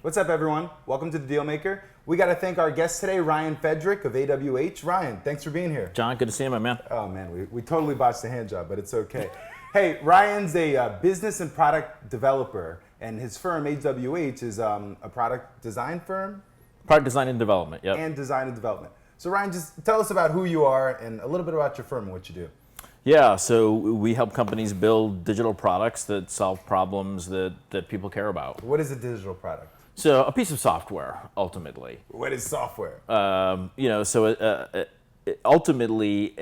What's up, everyone? Welcome to the Dealmaker. We got to thank our guest today, Ryan Frederick of AWH. Ryan, thanks for being here. John, good to see you, my man. Oh, man, we totally botched the hand job, but it's okay. Hey, Ryan's a business and product developer, and his firm, AWH, is a product design firm? Product design and development, yep. And design and development. So, Ryan, just tell us about who you are and a little bit about your firm and what you do. Yeah, so we help companies build digital products that solve problems that people care about. What is a digital product? So a piece of software, ultimately. What is software? Ultimately,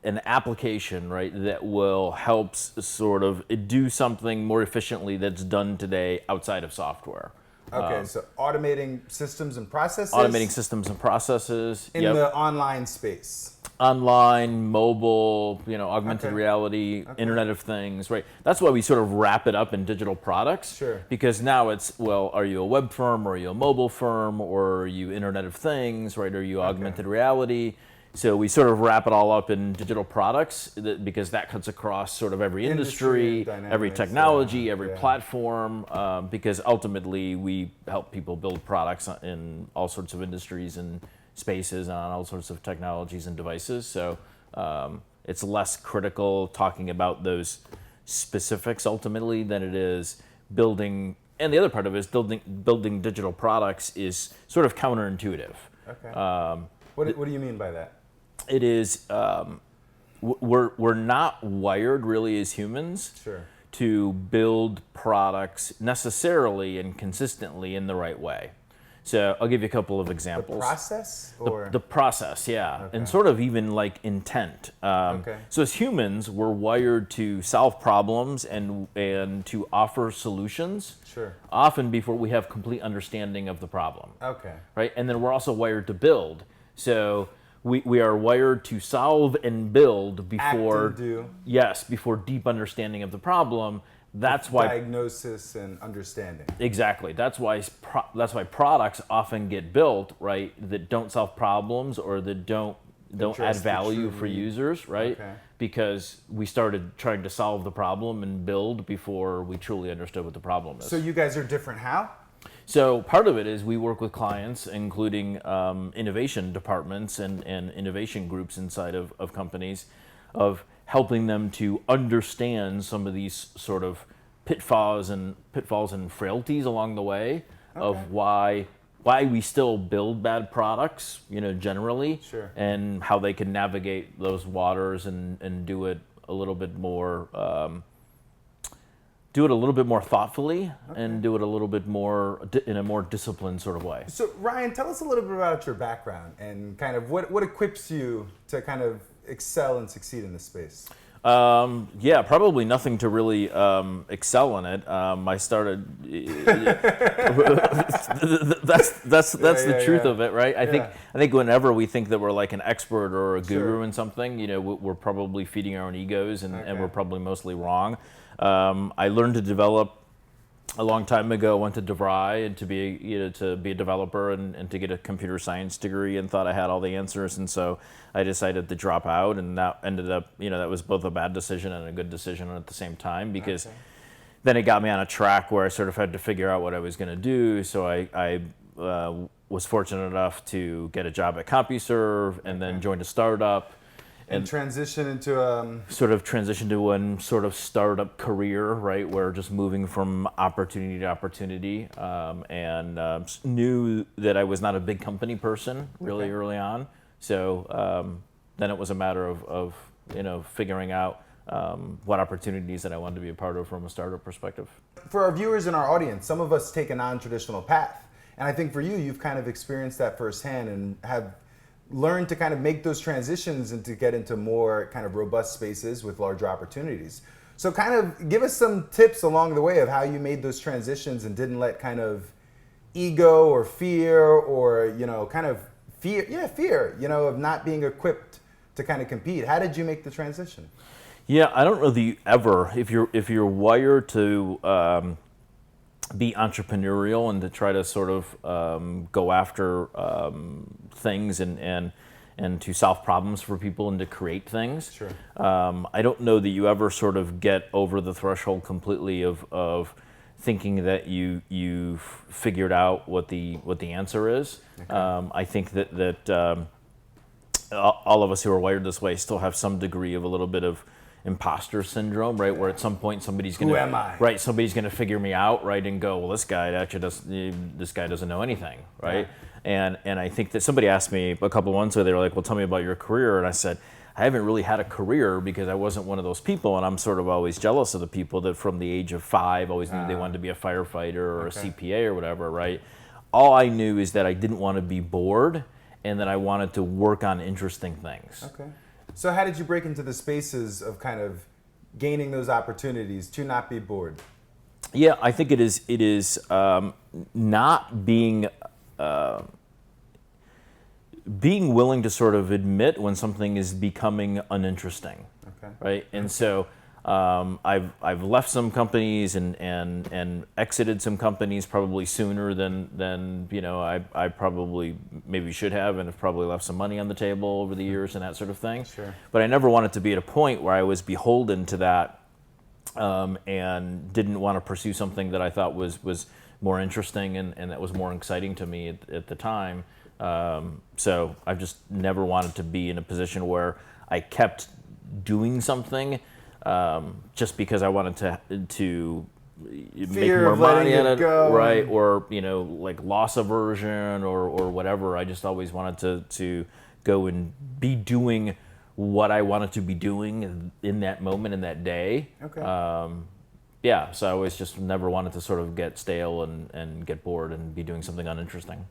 an application, right, that will help sort of do something more efficiently that's done today outside of software. Okay, so automating systems and processes? Automating systems and processes. In the online space. Online, mobile, augmented reality, Internet of Things, right? That's why we sort of wrap it up in digital products. Sure. Because now it's, well, are you a web firm, or are you a mobile firm, or are you Internet of Things, right? Are you augmented reality? So we sort of wrap it all up in digital products because that cuts across sort of every industry, every technology, every platform, because ultimately we help people build products in all sorts of industries and spaces on all sorts of technologies and devices. So it's less critical talking about those specifics ultimately than it is building. And the other part of it is building digital products is sort of counterintuitive. Okay. What do you mean by that? It is we're not wired really as humans to build products necessarily and consistently in the right way. So I'll give you a couple of examples. The process? Or? The process, yeah. Okay. And sort of even like intent. So as humans, we're wired to solve problems and to offer solutions. Sure. Often before we have complete understanding of the problem. Okay. Right? And then we're also wired to build. So we are wired to solve and build before before deep understanding of the problem. That's why diagnosis and understanding. Exactly. That's why products often get built, right, that don't solve problems or that don't add value for users, right? Okay. Because we started trying to solve the problem and build before we truly understood what the problem is. So you guys are different how? So part of it is we work with clients, including innovation departments and innovation groups inside of companies, of helping them to understand some of these sort of pitfalls and frailties along the way of why we still build bad products, generally, and how they can navigate those waters and do it a little bit more. Do it a little bit more thoughtfully and do it a little bit more in a more disciplined sort of way. So Ryan, tell us a little bit about your background and kind of what equips you to kind of excel and succeed in this space. Probably nothing to really excel in it. I started. that's the truth of it, right? I think whenever we think that we're like an expert or a guru in something, we're probably feeding our own egos, and we're probably mostly wrong. I learned to develop a long time ago. Went to DeVry and to be a developer and to get a computer science degree, and thought I had all the answers, and so I decided to drop out, and that ended up that was both a bad decision and a good decision at the same time, because then it got me on a track where I sort of had to figure out what I was going to do. So I was fortunate enough to get a job at CompuServe and then joined a startup. And transition into sort of transition to one sort of startup career, right? Where just moving from opportunity to opportunity, and knew that I was not a big company person really early on. So then it was a matter of figuring out what opportunities that I wanted to be a part of from a startup perspective. For our viewers in our audience, some of us take a non-traditional path, and I think for you, you've kind of experienced that firsthand and have learn to kind of make those transitions and to get into more kind of robust spaces with larger opportunities. So kind of give us some tips along the way of how you made those transitions and didn't let kind of ego or fear or, fear, of not being equipped to kind of compete. How did you make the transition? Yeah, I don't know that you ever, if you're wired to be entrepreneurial and to try to sort of go after things and to solve problems for people and to create things. I don't know that you ever sort of get over the threshold completely of thinking that you've figured out what the answer is. Okay. I think that all of us who are wired this way still have some degree of a little bit of imposter syndrome, right? Where at some point somebody's going to, who am I? Right? Somebody's going to figure me out, right? And go, well, this guy doesn't know anything, right? Yeah. And I think that somebody asked me a couple of months ago, they were like, well, tell me about your career. And I said, I haven't really had a career because I wasn't one of those people, and I'm sort of always jealous of the people that from the age of 5 always knew they wanted to be a firefighter or a CPA or whatever, right? All I knew is that I didn't want to be bored and that I wanted to work on interesting things. Okay. So how did you break into the spaces of kind of gaining those opportunities to not be bored? Yeah, I think it is not being willing to sort of admit when something is becoming uninteresting, right? And so I've left some companies and exited some companies probably sooner than I probably maybe should have, and have probably left some money on the table over the years and that sort of thing. Sure. But I never wanted to be at a point where I was beholden to that and didn't want to pursue something that I thought was more interesting and that was more exciting to me at the time. So I've just never wanted to be in a position where I kept doing something just because I wanted to make more money in it, right? Or like loss aversion or whatever. I just always wanted to go and be doing what I wanted to be doing in that moment, in that day. Okay. So I always just never wanted to sort of get stale and get bored and be doing something uninteresting.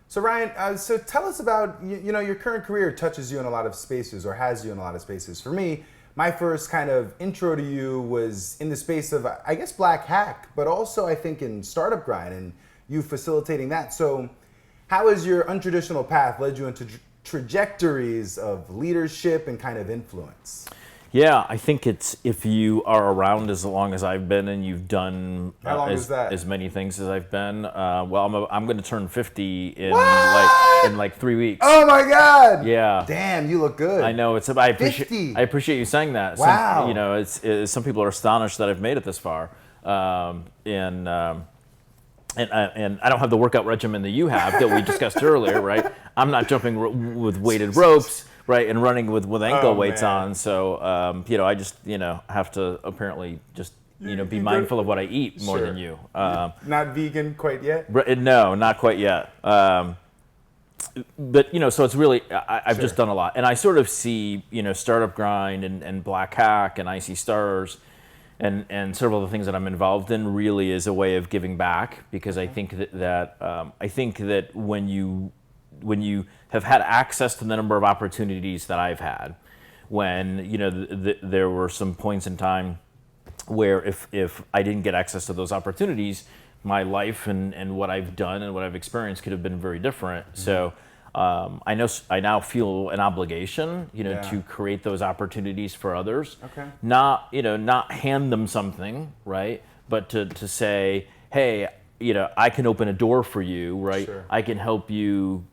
So Ryan, so tell us about, your current career touches you in a lot of spaces or has you in a lot of spaces. For me, my first kind of intro to you was in the space of, I guess, Black Hack, but also I think in Startup Grind and you facilitating that. So how has your untraditional path led you into trajectories of leadership and kind of influence? Yeah, I think it's if you are around as long as I've been and you've done as many things as I've been. I'm going to turn 50 in like 3 weeks. Oh my God! Yeah. Damn, you look good. I know. I appreciate you saying that. Wow. Some people are astonished that I've made it this far, and I don't have the workout regimen that you have that we discussed earlier, right? I'm not jumping with weighted ropes. Right, and running with ankle weights on, so I just have to apparently just be mindful of what I eat more than you. Not vegan quite yet. No, not quite yet. But so it's really I've just done a lot, and I sort of see Startup Grind and Black Hack and Icy Stars, and several of the things that I'm involved in really is a way of giving back because I think that when you have had access to the number of opportunities that I've had, when there were some points in time where if I didn't get access to those opportunities, my life and what I've done and what I've experienced could have been very different. Mm-hmm. So I now feel an obligation, to create those opportunities for others. Okay. Not hand them something, right? But to say, hey, I can open a door for you, right? Sure. I can help you,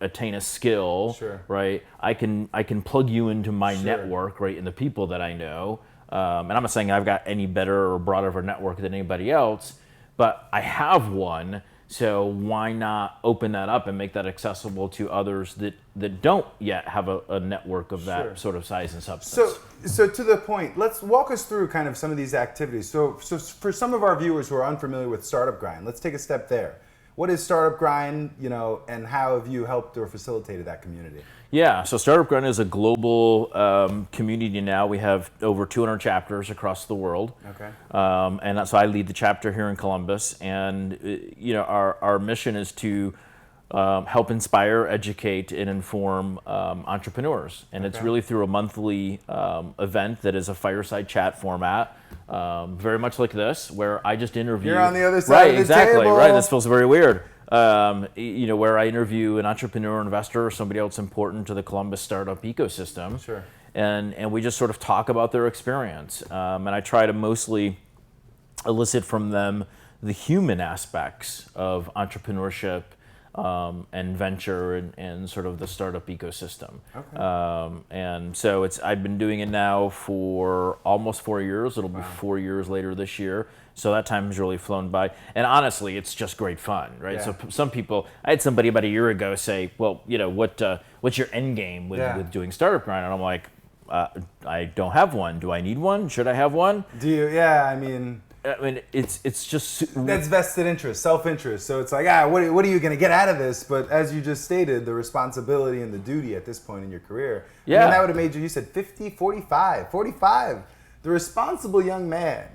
attain a skill, sure. Right? I can plug you into my network, right, and the people that I know. And I'm not saying I've got any better or broader of a network than anybody else, but I have one. So why not open that up and make that accessible to others that don't yet have a network of that sort of size and substance? So to the point, let's walk us through kind of some of these activities. So for some of our viewers who are unfamiliar with Startup Grind, let's take a step there. What is Startup Grind, and how have you helped or facilitated that community? Yeah, so Startup Grind is a global community now. We have over 200 chapters across the world. Okay. And so I lead the chapter here in Columbus. And, our mission is to help inspire, educate, and inform entrepreneurs. And it's really through a monthly event that is a fireside chat format, very much like this, where I just interview. You're on the other side of the table. Right, this feels very weird. Where I interview an entrepreneur, investor, or somebody else important to the Columbus startup ecosystem. Sure. And we just sort of talk about their experience. And I try to mostly elicit from them the human aspects of entrepreneurship, and venture and sort of the startup ecosystem. Okay. And so I've been doing it now for almost 4 years. It'll be 4 years later this year. So that time has really flown by. And honestly, it's just great fun, right? Yeah. So some people, I had somebody about a year ago say, well, what's your end game with doing Startup Grind? And I'm like, I don't have one. Do I need one? Should I have one? Do you? Yeah, I mean, it's just that's vested interest, self-interest. So it's like, what are you going to get out of this? But as you just stated, the responsibility and the duty at this point in your career. Yeah. I mean, that would have made you said 50, 45, the responsible young man.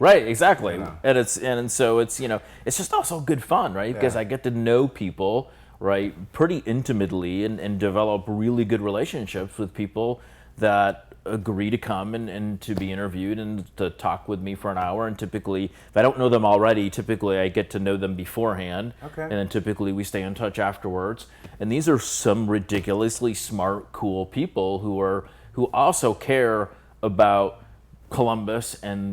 Right, exactly. And so it's just also good fun, right? Because I get to know people, right, pretty intimately and develop really good relationships with people that agree to come and to be interviewed and to talk with me for an hour. And typically, if I don't know them already, typically I get to know them beforehand. Okay. And then typically we stay in touch afterwards. And these are some ridiculously smart, cool people who also care about Columbus and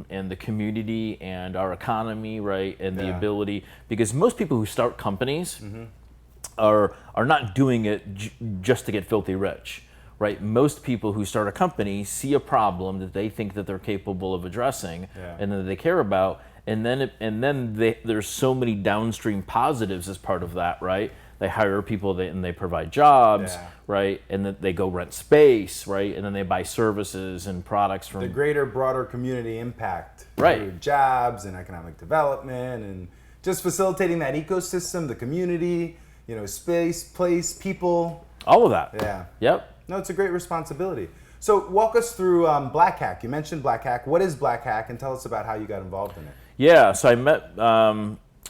the community and our economy, right, and the ability, because most people who start companies are not doing it just to get filthy rich, right? Most people who start a company see a problem that they think that they're capable of addressing and that they care about, and then there's so many downstream positives as part of that, right? They hire people and they provide jobs, right? And then they go rent space, right? And then they buy services and products from the greater, broader community impact, right? Through jobs and economic development and just facilitating that ecosystem, the community, space, place, people, all of that. Yeah. Yep. No, it's a great responsibility. So walk us through Black Hack. You mentioned Black Hack. What is Black Hack, and tell us about how you got involved in it. Yeah. So I met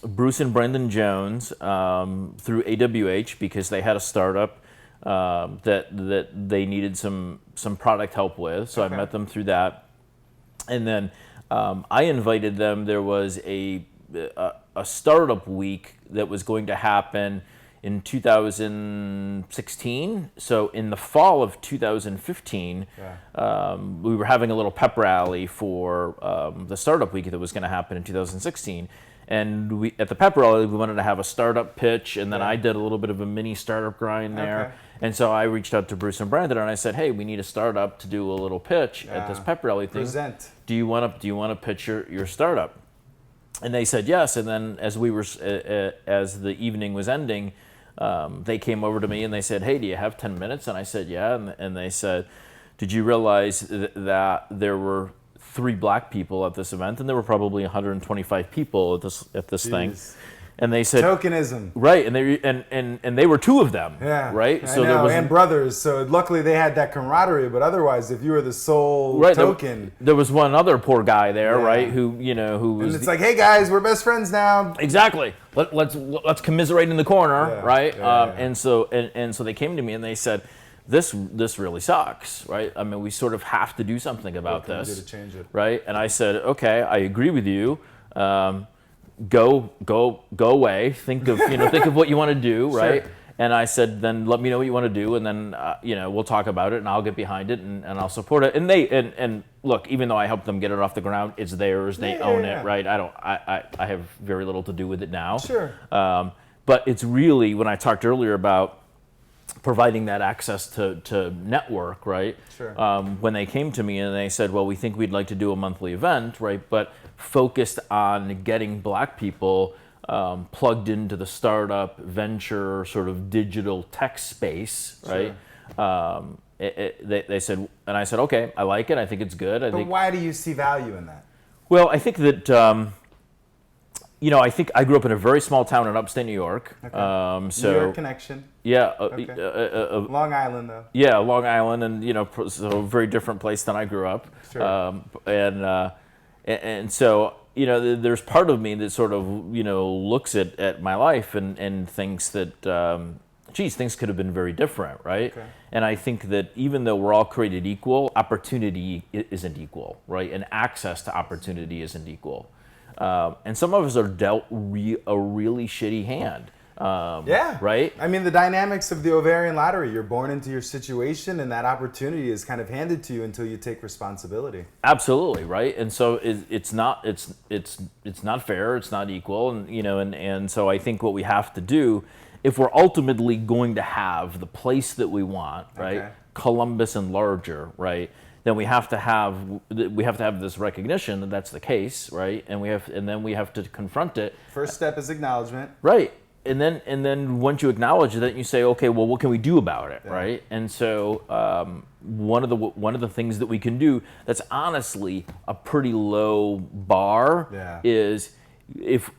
Bruce and Brendan Jones through AWH because they had a startup that they needed some product help with. So I met them through that, and then I invited them. There was a startup week that was going to happen in 2016. So in the fall of 2015, we were having a little pep rally for the startup week that was going to happen in 2016. And at the pep rally, we wanted to have a startup pitch, and then I did a little bit of a mini startup grind there. Okay. And so I reached out to Bruce and Brandon, and I said, "Hey, we need a startup to do a little pitch at this pep rally thing. Present. Do you want to pitch your startup?" And they said yes. And then as the evening was ending, they came over to me and they said, "Hey, do you have 10 minutes?" And I said, "Yeah." And they said, "Did you realize that there were 3 black people at this event?" And there were probably 125 people at this thing. And they said tokenism, right? And they were 2 of them, right? So there was brothers. So luckily they had that camaraderie. But otherwise, if you were the sole token, there was one other poor guy there, right? Who was. And it's like, hey guys, we're best friends now. Exactly. Let's commiserate in the corner, right? And so they came to me and they said, This really sucks, right? I mean, we sort of have to do something about this, what can we do to change it? Right? And I said, okay, I agree with you. Go away. Think of what you want to do, right? Sure. And I said, then let me know what you want to do, and then we'll talk about it, and I'll get behind it, and I'll support it. And and look, even though I helped them get it off the ground, it's theirs. They own it, right? I have very little to do with it now. Sure. But it's really, when I talked earlier about providing that access to network, right? Sure. When they came to me and they said, well, we think we'd like to do a monthly event, right? But focused on getting black people plugged into the startup, venture, sort of digital tech space, right? Sure. They said, and I said, okay, I like it. I think it's good. But why do you see value in that? Well, I think that, I think I grew up in a very small town in upstate New York. Okay. So New York connection. Yeah. Long Island, though. Yeah, Long Island, and so a very different place than I grew up. Sure. And so there's part of me that sort of looks at my life and thinks that things could have been very different, right? Okay. And I think that even though we're all created equal, opportunity isn't equal, right? And access to opportunity isn't equal. And some of us are dealt a really shitty hand. Yeah. Right? I mean, the dynamics of the Ovarian Lottery, you're born into your situation and that opportunity is kind of handed to you until you take responsibility. Absolutely, right? And so it's not fair, it's not equal, and and so I think what we have to do, if we're ultimately going to have the place that we want, right? Okay. Columbus and larger, right? Then we have to have this recognition that that's the case, right? And then we have to confront it. First step is acknowledgement. Right. And then once you acknowledge that, you say, okay, well, what can we do about it, right? And so one of the things that we can do that's honestly a pretty low bar is if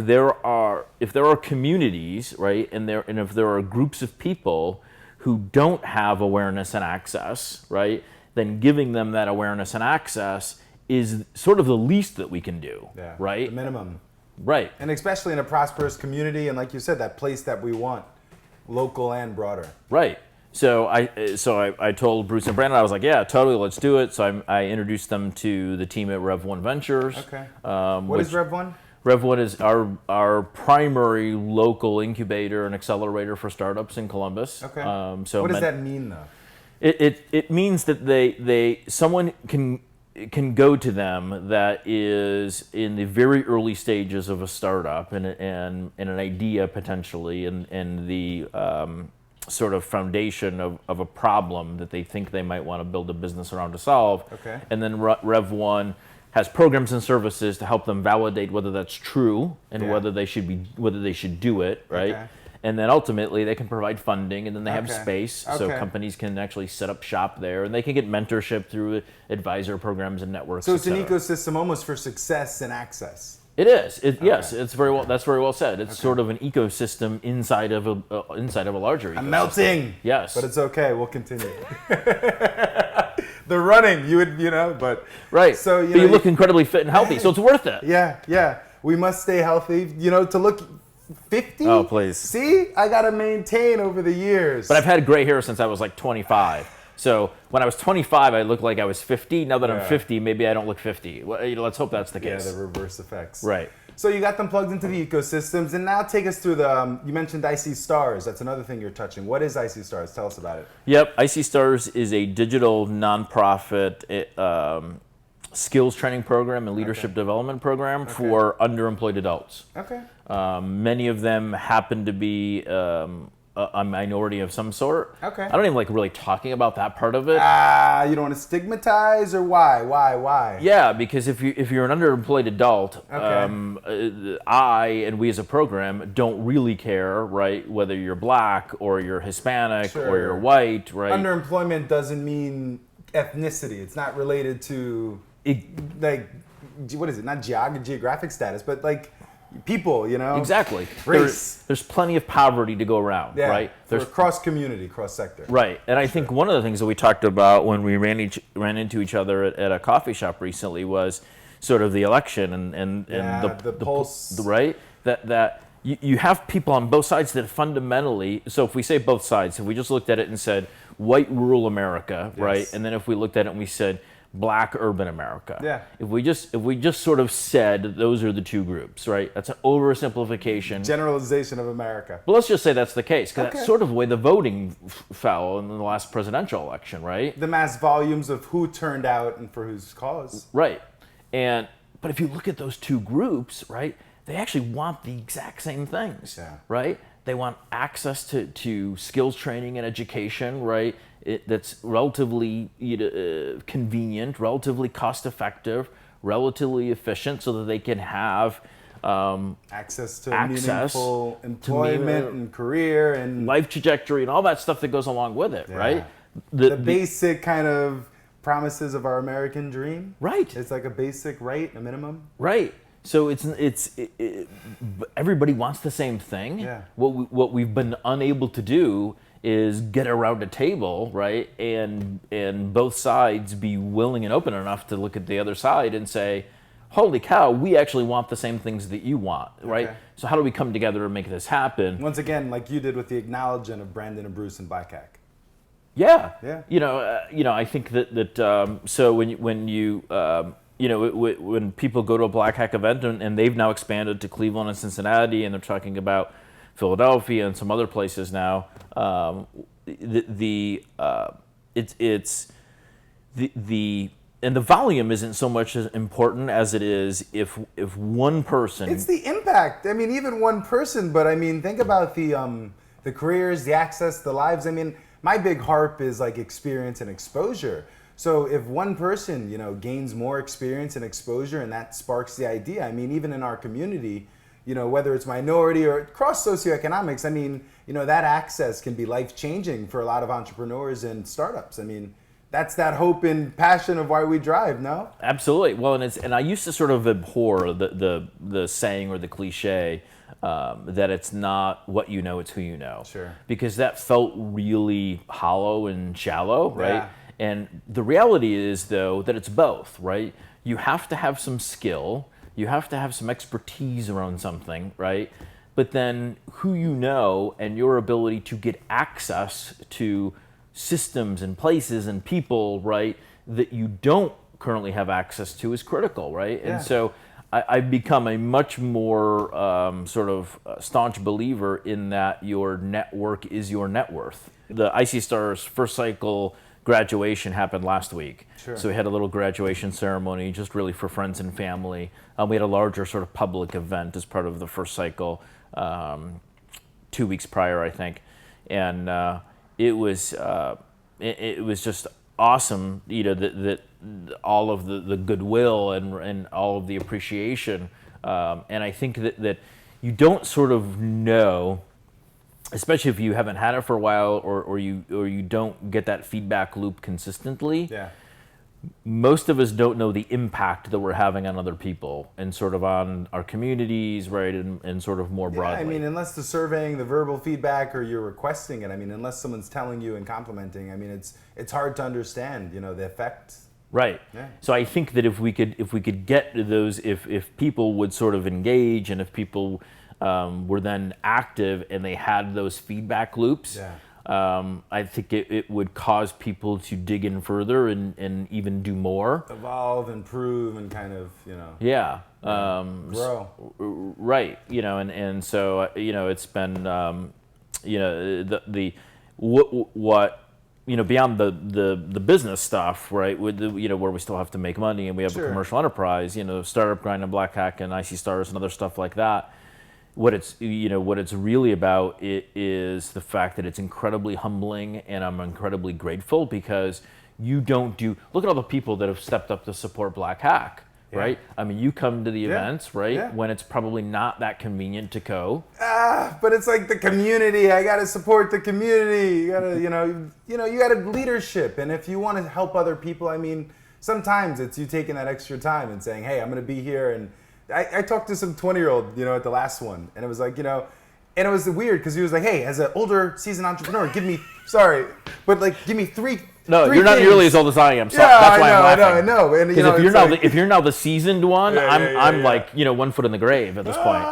there are communities, right, and if there are groups of people who don't have awareness and access, right, then giving them that awareness and access is sort of the least that we can do, right? The minimum. Right. And especially in a prosperous community, and like you said, that place that we want, local and broader. Right. So I told Bruce and Brandon, I was like, yeah, totally, let's do it. So I introduced them to the team at Rev1 Ventures. Okay. What is Rev1? Rev1 is our primary local incubator and accelerator for startups in Columbus. Okay. What does that mean, though? It means that someone can go to them that is in the very early stages of a startup and an idea potentially and the sort of foundation of a problem that they think they might want to build a business around to solve. Okay. And then Rev1 has programs and services to help them validate whether that's true and whether they should do it, right? Okay. And then ultimately they can provide funding, and then they have space so companies can actually set up shop there, and they can get mentorship through advisor programs and networks. So it's an ecosystem almost for success and access. It is. Yes, it's very well. That's very well said. It's sort of an ecosystem inside of a larger ecosystem. I'm melting. Yes, but it's okay. We'll continue. The running, but right. So you look incredibly fit and healthy, so it's worth it. Yeah. We must stay healthy. To look 50. Oh, please. See, I gotta maintain over the years. But I've had gray hair since I was like 25. So when I was 25, I looked like I was 50. Now that I'm 50, maybe I don't look 50. Well, let's hope that's the case. Yeah, the reverse effects. Right. So you got them plugged into the ecosystems, and now take us through you mentioned IC Stars. That's another thing you're touching. What is IC Stars? Tell us about it. Yep, IC Stars is a digital nonprofit skills training program and leadership development program for underemployed adults. Okay. Many of them happen to be a minority of some sort. Okay. I don't even like really talking about that part of it. You don't want to stigmatize, or why? Yeah, because if you're an underemployed adult, I and we as a program don't really care, right, whether you're black or you're Hispanic or you're white, right? Underemployment doesn't mean ethnicity. It's not related to what is it? Not geographic status, but like people, Exactly. Race. There's plenty of poverty to go around, right? There's cross community, cross sector. Right. And I think one of the things that we talked about when we ran into each other at a coffee shop recently was sort of the election and the pulse. Right? That you have people on both sides that fundamentally, so if we say both sides, if we just looked at it and said white rural America, right? And then if we looked at it and we said black urban America. Yeah. If we just sort of said those are the two groups, right? That's an oversimplification. Generalization of America. But let's just say that's the case, because that's sort of the way the voting fell in the last presidential election, right? The mass volumes of who turned out and for whose cause. Right. But if you look at those two groups, right, they actually want the exact same things, right? They want access to skills training and education, right? That's relatively convenient, relatively cost-effective, relatively efficient, so that they can have access to meaningful employment and career and life trajectory and all that stuff that goes along with it, right? The basic kind of promises of our American dream. Right. It's like a basic right, a minimum. Right. So everybody wants the same thing. Yeah. What we've been unable to do is get around a table, right, and both sides be willing and open enough to look at the other side and say, holy cow, we actually want the same things that you want, right? So how do we come together and make this happen? Once again, like you did with the acknowledgement of Brandon and Bruce and Black Hack. Yeah. Yeah. I think that so when people go to a Black Hack event and they've now expanded to Cleveland and Cincinnati and they're talking about Philadelphia and some other places now. And the volume isn't so much as important as it is if one person. It's the impact. I mean, even one person, but I mean, think about the careers, the access, the lives. I mean, my big harp is like experience and exposure. So if one person, gains more experience and exposure, and that sparks the idea. I mean, even in our community, whether it's minority or cross socioeconomics, I mean, that access can be life changing for a lot of entrepreneurs and startups. I mean, that's that hope and passion of why we drive, no? Absolutely. Well, and I used to sort of abhor the saying or the cliche that it's not what you know, it's who you know. Sure. Because that felt really hollow and shallow, right? Yeah. And the reality is, though, that it's both, right? You have to have some skill, you have to have some expertise around something, right? But then who you know and your ability to get access to systems and places and people, right, that you don't currently have access to is critical, right? Yeah. And so I've become a much more sort of staunch believer in that your network is your net worth. The IC Stars first cycle graduation happened last week. Sure. So we had a little graduation ceremony just really for friends and family. We had a larger sort of public event as part of the first cycle 2 weeks prior, I think. And it was just awesome, that all of the goodwill and all of the appreciation, and I think that you don't sort of know, especially if you haven't had it for a while or you don't get that feedback loop consistently. Yeah. Most of us don't know the impact that we're having on other people and sort of on our communities, right, and sort of more broadly. I mean, unless the surveying, the verbal feedback, or you're requesting it, I mean, unless someone's telling you and complimenting, I mean, it's hard to understand, the effect. Right. Yeah. So I think that if we could get to those, if people would sort of engage and if people were then active and they had those feedback loops, Yeah. I think it would cause people to dig in further and even do more. Evolve, improve, and kind of, Yeah. grow. Right. And so, it's been, what beyond the business stuff, right, with where we still have to make money and we have Sure. a commercial enterprise, Startup Grind and Black Hack and IC Stars and other stuff like that. What it's really about is the fact that it's incredibly humbling, and I'm incredibly grateful because you don't look at all the people that have stepped up to support Black Hack, Yeah. right? I mean, you come to the events, right, Yeah. when it's probably not that convenient to go. But it's like the community. I gotta support the community. You gotta, you gotta leadership. And if you want to help other people, I mean, sometimes it's you taking that extra time and saying, hey, I'm gonna be here. And I talked to some 20-year-old, at the last one, and it was like, and it was weird because he was like, hey, as an older seasoned entrepreneur, give me three. No, three you're not things. nearly as old as I am. So Yeah, that's why I'm laughing. I know. And Because it's if you're now the seasoned one, I'm yeah. like 1 foot in the grave at this point.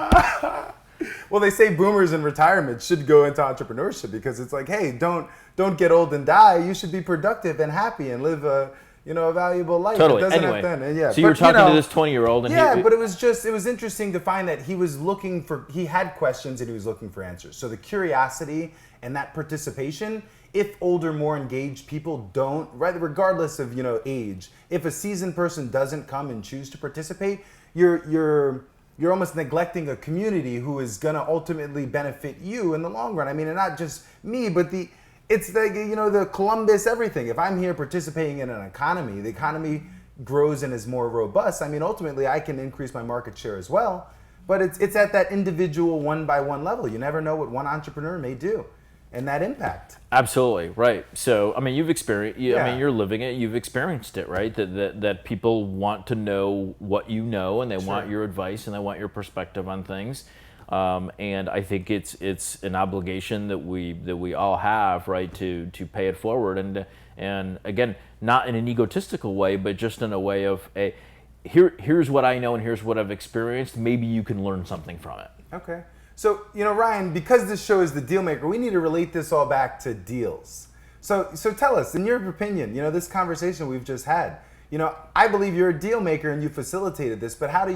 Well, they say boomers in retirement should go into entrepreneurship because it's like, hey, don't get old and die. You should be productive and happy and live a valuable life. Totally. It doesn't Anyway, have to end. so you were talking to this 20-year-old, and but it was interesting to find that he had questions and he was looking for answers. So the curiosity and that participation, if older, more engaged people don't, right, regardless of age, if a seasoned person doesn't come and choose to participate, you're almost neglecting a community who is going to ultimately benefit you in the long run. I mean, and not just me, but it's like, the Columbus everything. If I'm here participating in an economy, the economy grows and is more robust. I mean, ultimately, I can increase my market share as well. But it's at that individual one-by-one level. You never know what one entrepreneur may do and that impact. Absolutely, right. So, I mean, you've experienced, Yeah. I mean, you're living it, you've experienced it, right? That people want to know what you know, and they want your advice, and they want your perspective on things. And I think it's an obligation that we all have, right, to pay it forward, and again, not in an egotistical way, but just in a way of here's what I know and here's what I've experienced. Maybe you can learn something from it. Okay. So, Ryan, because this show is the Dealmaker, we need to relate this all back to deals. So tell us, in your opinion, this conversation we've just had, I believe you're a deal maker and you facilitated this, but how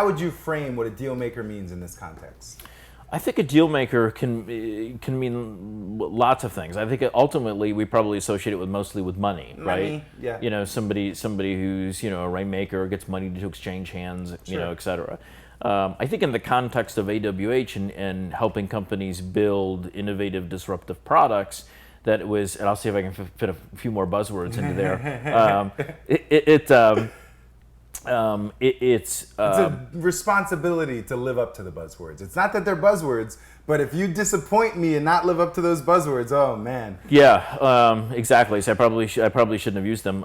would you frame what a deal maker means in this context? I think a deal maker can mean lots of things. I think ultimately we probably associate it mostly with money, right? Yeah. You know, somebody who's, you know, a rainmaker, gets money to exchange hands, you know, et cetera. I think in the context of AWH and helping companies build innovative, disruptive products, that it was, and I'll see if I can fit a few more buzzwords into there. It's a responsibility to live up to the buzzwords. It's not that they're buzzwords, but if you disappoint me and not live up to those buzzwords, oh man. Yeah, exactly. So I probably shouldn't have used them.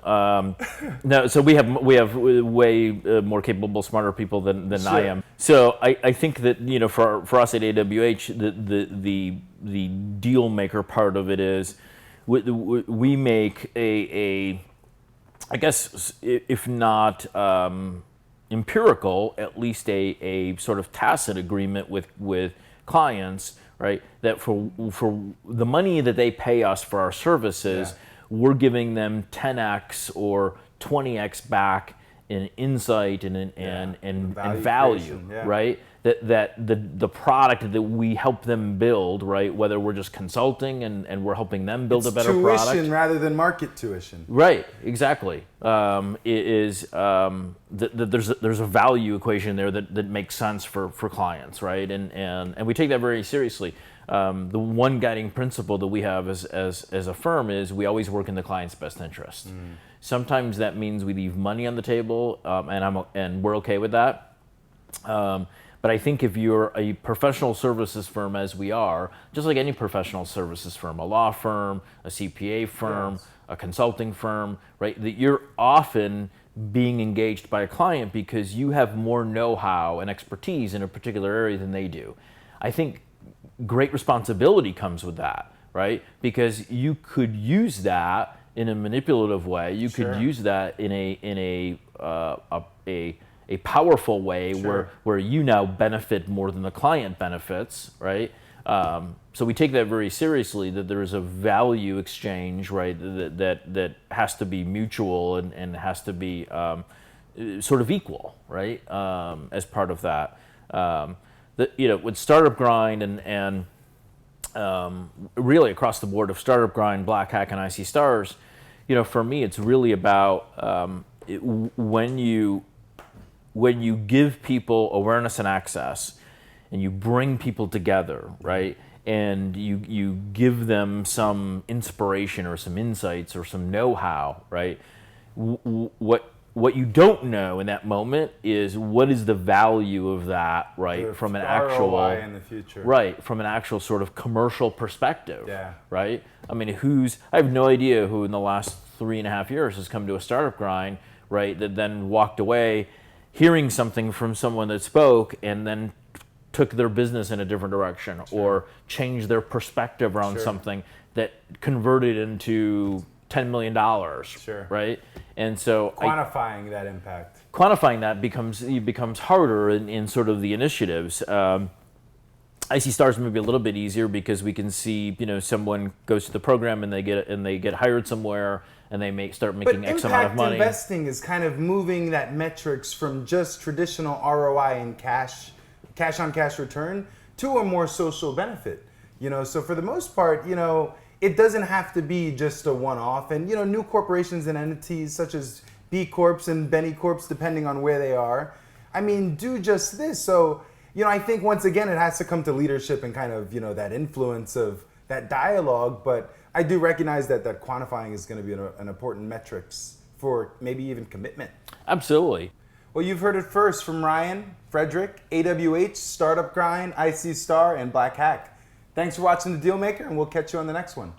No, so we have way more capable, smarter people than Sure. I am. So I think that, you know, for us at AWH, the deal maker part of it is we make I guess, if not empirical, at least a sort of tacit agreement with clients, right? That for the money that they pay us for our services, we're giving them 10x or 20x back in insight and value, right? That the product that we help them build, right? Whether we're just consulting and we're helping them build a better product. Tuition rather than market tuition. Right, exactly. There's a value equation there that makes sense for clients, right? And we take that very seriously. The one guiding principle that we have as a firm is we always work in the client's best interest. Sometimes that means we leave money on the table, and we're okay with that. But I think if you're a professional services firm, as we are, just like any professional services firm, a law firm, a CPA firm, a consulting firm, right, that you're often being engaged by a client because you have more know-how and expertise in a particular area than they do. I think great responsibility comes with that, right? Because you could use that in a manipulative way. You could use that in a powerful way where you now benefit more than the client benefits, right? So we take that very seriously, that there is a value exchange, right, that has to be mutual and has to be sort of equal, right, as part of that. You know, with Startup Grind and really across the board of Startup Grind, Black Hack, and IC Stars, you know, for me, it's really about when you give people awareness and access, and you bring people together, right, and you give them some inspiration or some insights or some know-how, right, what you don't know in that moment is what is the value of that, right, from an actual ROI in the future. Right, from an actual sort of commercial perspective. Yeah. Right? I mean, I have no idea who in the last 3.5 years has come to a Startup Grind, right, that then walked away hearing something from someone that spoke and then took their business in a different direction or changed their perspective around something that converted into $10 million, right? And so quantifying that impact. Quantifying that becomes harder in sort of the initiatives. IC Stars may be a little bit easier because we can see, you know, someone goes to the program and they get hired somewhere and they start making X amount of money. Impact investing is kind of moving that metrics from just traditional ROI and cash on cash return to a more social benefit. You know, so for the most part, you know, it doesn't have to be just a one-off. And, you know, new corporations and entities such as B Corps and Benny Corps, depending on where they are, I mean, do just this. So, you know, I think once again, it has to come to leadership and kind of, you know, that influence of that dialogue. But I do recognize that quantifying is going to be an important metrics for maybe even commitment. Absolutely. Well, you've heard it first from Ryan Frederick, AWH, Startup Grind, IC Star, and Black Hack. Thanks for watching The Dealmaker, and we'll catch you on the next one.